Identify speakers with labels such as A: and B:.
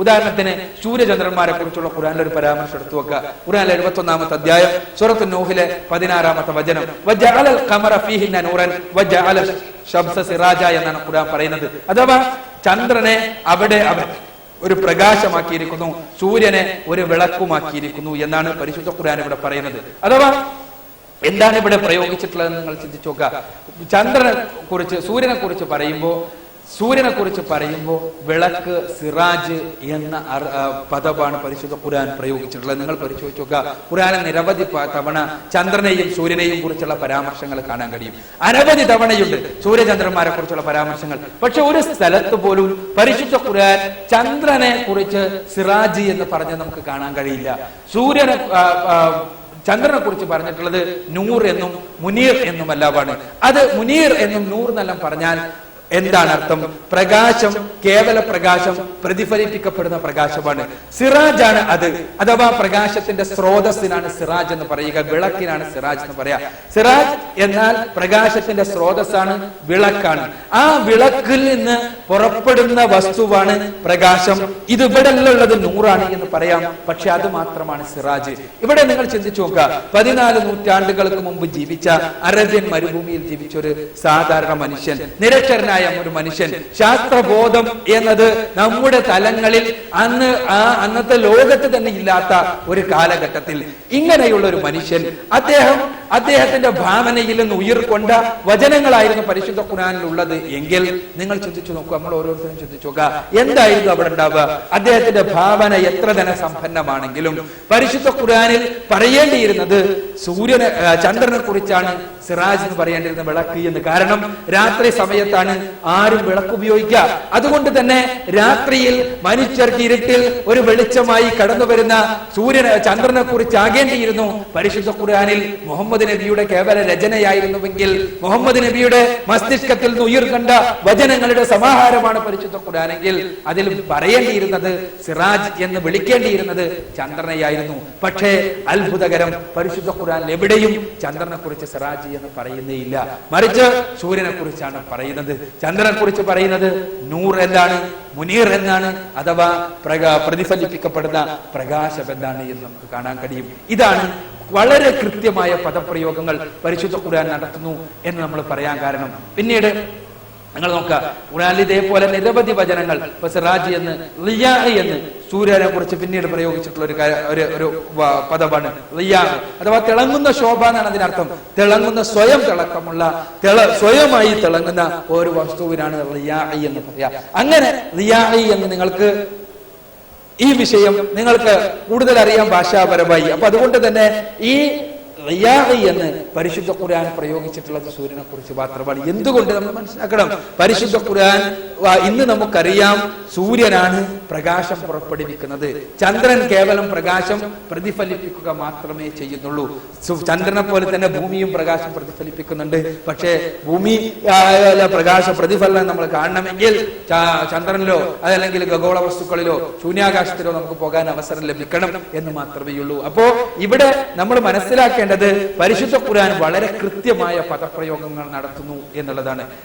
A: ഉദാഹരണത്തിന് സൂര്യചന്ദ്രന്മാരെ കുറിച്ചുള്ള ഖുർആനിലെ ഒരു പരാമർശം എടുത്തു വെക്കുക. ഖുർആനിലെ 71-ാമത്തെ അധ്യായം സൂറത്തു നൂഹിലെ 16-ാമത്തെ വചനം, വജഅലൽ ഖമറ ഫീഹിന്ന നൂറൻ വജഅല ശംസ സിറാജ എന്നാണ് ഖുർആൻ പറയുന്നത്. അഥവാ ചന്ദ്രനെ അവിടെ ഒരു പ്രകാശമാക്കിയിരിക്കുന്നു, സൂര്യനെ ഒരു വിളക്കുമാക്കിയിരിക്കുന്നു എന്നാണ് പരിശുദ്ധ ഖുർആൻ ഇവിടെ പറയുന്നത്. അഥവാ എന്താണ് ഇവിടെ പ്രയോഗിച്ചിട്ടുള്ളതെന്ന് നിങ്ങൾ ചിന്തിച്ചു നോക്കുക. ചന്ദ്രനെ കുറിച്ച് സൂര്യനെ കുറിച്ച് പറയുമ്പോൾ വിളക്ക്, സിറാജ് എന്ന പദമാണ് പരിശുദ്ധ ഖുർആൻ പ്രയോഗിച്ചിട്ടുള്ളത്. നിങ്ങൾ പരിശോധിച്ച് നോക്കുക. ഖുർആനിൽ നിരവധി തവണ ചന്ദ്രനെയും സൂര്യനെയും കുറിച്ചുള്ള പരാമർശങ്ങൾ കാണാൻ കഴിയും. അനവധി തവണയുണ്ട് സൂര്യചന്ദ്രന്മാരെ കുറിച്ചുള്ള പരാമർശങ്ങൾ. പക്ഷെ ഒരു സ്ഥലത്ത് പോലും പരിശുദ്ധ ഖുർആൻ ചന്ദ്രനെ കുറിച്ച് സിറാജ് എന്ന് പറഞ്ഞ് നമുക്ക് കാണാൻ കഴിയില്ല. ചന്ദ്രനെ കുറിച്ച് പറഞ്ഞിട്ടുള്ളത് നൂർ എന്നും മുനീർ എന്നും എല്ലാമാണ്. അത് മുനീർ എന്നും നൂർ എന്നെല്ലാം പറഞ്ഞാൽ എന്താണ് അർത്ഥം? പ്രകാശം, കേവല പ്രകാശം, പ്രതിഫലിപ്പിക്കപ്പെടുന്ന പ്രകാശമാണ്. സിറാജ് ആണ് അത്. അഥവാ പ്രകാശത്തിന്റെ സ്രോതസ്സിനാണ് സിറാജ് എന്ന് പറയുക, വിളക്കിനാണ് സിറാജ് എന്ന് പറയാ. സിറാജ് എന്നാൽ പ്രകാശത്തിന്റെ സ്രോതസ്സാണ്, വിളക്കാണ്. ആ വിളക്കിൽ നിന്ന് പുറപ്പെടുന്ന വസ്തുവാണ് പ്രകാശം. ഇത് ഇവിടെ ഉള്ളത് നൂറാണ് എന്ന് പറയാം, പക്ഷെ അത് മാത്രമാണ് സിറാജ്. ഇവിടെ നിങ്ങൾ ചിന്തിച്ചു നോക്കുക. 14 നൂറ്റാണ്ടുകൾക്ക് മുമ്പ് ജീവിച്ച അറേബ്യൻ മരുഭൂമിയിൽ ജീവിച്ച ഒരു സാധാരണ മനുഷ്യൻ, നിരക്ഷരനായ ഒരു മനുഷ്യൻ, ശാസ്ത്രബോധം എന്നത് നമ്മുടെ തലങ്ങളിൽ അന്നത്തെ ലോകത്ത് തന്നെ ഇല്ലാത്ത ഒരു കാലഘട്ടത്തിൽ ഇങ്ങനെയുള്ള ഒരു മനുഷ്യൻ, അദ്ദേഹത്തിന്റെ ഭാവനയിൽ നിന്ന് ഉയർക്കൊണ്ട വചനങ്ങളായിരുന്നു പരിശുദ്ധ ഖുർആനിൽ ഉള്ളത് എങ്കിൽ നിങ്ങൾ ചിന്തിച്ചു നോക്കുക. നമ്മൾ ഓരോരുത്തരും ചിന്തിച്ചു നോക്കുക, എന്തായിരുന്നു അവിടെ ഉണ്ടാവുക? അദ്ദേഹത്തിന്റെ ഭാവന എത്ര ധനസമ്പന്നമാണെങ്കിലും പരിശുദ്ധ ഖുർആനിൽ പറയേണ്ടിയിരുന്നത് ചന്ദ്രനെ കുറിച്ചാണ് സിറാജ് എന്ന് പറയേണ്ടിയിരുന്ന വിളക്ക് എന്ന്. കാരണം രാത്രി സമയത്താണ് ആരും വിളക്ക് ഉപയോഗിക്കുക. അതുകൊണ്ട് തന്നെ രാത്രിയിൽ മനുഷ്യർക്ക് ഇരുട്ടിൽ ഒരു വെളിച്ചമായി കടന്നു വരുന്ന ചന്ദ്രനെ കുറിച്ചാകേണ്ടിയിരുന്നു പരിശുദ്ധ ഖുർആനിൽ മുഹമ്മദ് നബിയുടെ കേവല രചനയായിരുന്നുവെങ്കിൽ, മുഹമ്മദ് നബിയുടെ മസ്തിഷ്കത്തിൽ നിന്ന് ഉയർകണ്ട വചനങ്ങളുടെ സമാഹാരമാണ് പരിശുദ്ധ ഖുർആനെങ്കിൽ അതിൽ പറയേണ്ടിയിരുന്നത് സിറാജ് എന്ന് വിളിക്കേണ്ടിയിരുന്നത് ചന്ദ്രനെയായിരുന്നു. പക്ഷേ അത്ഭുതകരം, പരിശുദ്ധ ഖുർആനിൽ എവിടെയും ചന്ദ്രനെ കുറിച്ച് സിറാജ് എന്ന് പറയുന്നേയില്ല. മറിച്ച് സൂര്യനെ കുറിച്ചാണ് പറയുന്നത്. ചന്ദ്രനെ കുറിച്ച് പറയുന്നത് നൂർ എന്നാണ്, മുനീർ എന്നാണ്. അഥവാ പ്രതിഫലിപ്പിക്കപ്പെടുന്ന പ്രകാശം എന്നാണ് എന്ന് നമുക്ക് കാണാൻ കഴിയും. ഇതാണ് വളരെ കൃത്യമായ പദപ്രയോഗങ്ങൾ പരിശുദ്ധ ഖുർആൻ നടത്തുന്നു എന്ന് നമ്മൾ പറയാൻ കാരണം. പിന്നീട് നിങ്ങൾ നോക്കുക, ഖുർആനിൽ ഇതേപോലെ നിരവധി വചനങ്ങൾ സിറാജ് എന്ന്, ളിയാ എന്ന് സൂര്യനെ കുറിച്ച് പിന്നീട് പ്രയോഗിച്ചിട്ടുള്ള ഒരു പദമാണ് ളിയാ, അഥവാ തിളങ്ങുന്ന ശോഭ എന്നാണ് അതിനർത്ഥം. തിളങ്ങുന്ന, സ്വയം തിളക്കമുള്ള, സ്വയമായി തിളങ്ങുന്ന ഒരു വസ്തുവിനാണ് ളിയാ എന്ന് പറയാ. അങ്ങനെ ളിയാ എന്ന് നിങ്ങൾക്ക് ഈ വിഷയം നിങ്ങൾക്ക് കൂടുതൽ അറിയാം ഭാഷാപരമായി. അപ്പൊ അതുകൊണ്ട് തന്നെ ഈ എന്ന് പരിശുദ്ധ ഖുർആൻ പ്രയോഗിച്ചിട്ടുള്ളത് സൂര്യനെ കുറിച്ച് മാത്രമാണ്. എന്തുകൊണ്ട് നമ്മൾ മനസ്സിലാക്കണം? പരിശുദ്ധ ഖുർആൻ ഇന്ന് നമുക്കറിയാം സൂര്യനാണ് പ്രകാശം പുറപ്പെടുവിക്കുന്നത്. ചന്ദ്രൻ കേവലം പ്രകാശം പ്രതിഫലിപ്പിക്കുക മാത്രമേ ചെയ്യുന്നുള്ളൂ. ചന്ദ്രനെ പോലെ തന്നെ ഭൂമിയും പ്രകാശം പ്രതിഫലിപ്പിക്കുന്നുണ്ട്. പക്ഷേ ഭൂമി പ്രകാശ പ്രതിഫലനം നമ്മൾ കാണണമെങ്കിൽ ചന്ദ്രനിലോ അതല്ലെങ്കിൽ ഖഗോള വസ്തുക്കളിലോ ശൂന്യാകാശത്തിലോ നമുക്ക് പോകാൻ അവസരം ലഭിക്കണം എന്ന് മാത്രമേ ഉള്ളൂ. അപ്പോ ഇവിടെ നമ്മൾ മനസ്സിലാക്കേണ്ടത് പരിശുദ്ധ ഖുർആൻ വളരെ കൃത്യമായ പദപ്രയോഗങ്ങൾ നടത്തുന്നു എന്നുള്ളതാണ്.